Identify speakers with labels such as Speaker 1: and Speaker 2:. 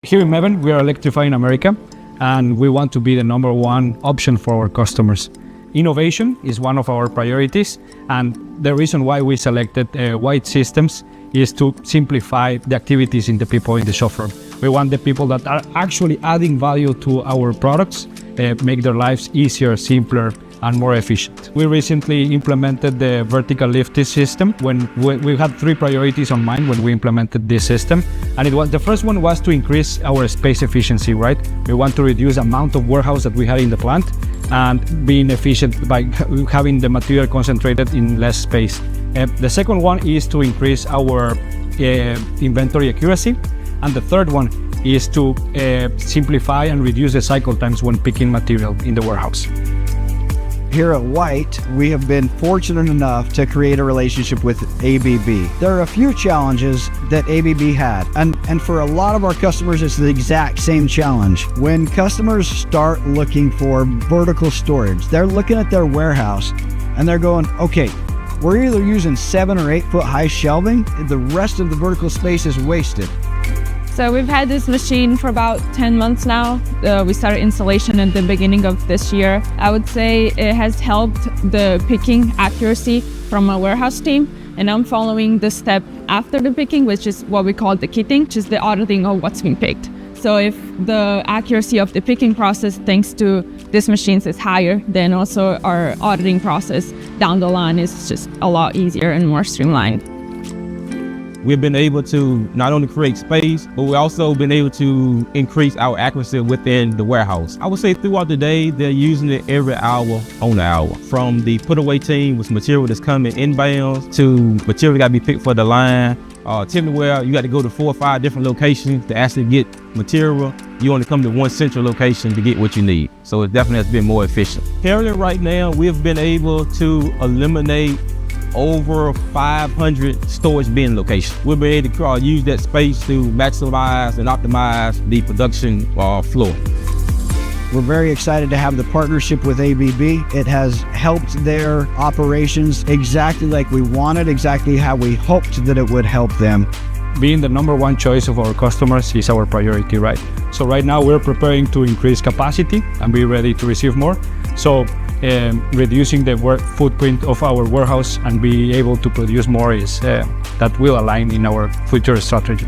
Speaker 1: Here in Meven, we are electrifying America, and we want to be the number one option for our customers. Innovation is one of our priorities, and the reason why we selected white systems is to simplify the activities in the people in the shop floor. We want the people that are actually adding value to our products, make their lives easier, simpler, and more efficient. We recently implemented the vertical lift system when we had three priorities on mind when we implemented this system. And the first one was to increase our space efficiency, right? We want to reduce the amount of warehouse that we had in the plant and being efficient by having the material concentrated in less space. The second one is to increase our inventory accuracy. And the third one is to simplify and reduce the cycle times when picking material in the warehouse.
Speaker 2: Here at White, we have been fortunate enough to create a relationship with ABB. There are a few challenges that ABB had, and for a lot of our customers, it's the exact same challenge. When customers start looking for vertical storage, they're looking at their warehouse and they're going, okay, we're either using 7 or 8 foot high shelving, the rest of the vertical space is wasted.
Speaker 3: So we've had this machine for about 10 months now. We started installation at the beginning of this year. I would say it has helped the picking accuracy from our warehouse team. And I'm following the step after the picking, which is what we call the kitting, which is the auditing of what's been picked. So if the accuracy of the picking process, thanks to these machines, is higher, then also our auditing process down the line is just a lot easier and more streamlined.
Speaker 4: We've been able to not only create space, but we've also been able to increase our accuracy within the warehouse. I would say throughout the day, they're using it every hour on the hour. From the put away team with material that's coming inbound to material that got to be picked for the line. Typically where you got to go to 4 or 5 different locations to actually get material. You only come to one central location to get what you need. So it definitely has been more efficient. Currently right now, we've been able to eliminate over 500 storage bin locations. We'll be able to use that space to maximize and optimize the production floor.
Speaker 2: We're very excited to have the partnership with ABB. It has helped their operations exactly like we wanted, exactly how we hoped that it would help them.
Speaker 1: Being the number one choice of our customers is our priority, right? So right now we're preparing to increase capacity and be ready to receive more. So reducing the work footprint of our warehouse and be able to produce more is that will align in our future strategy.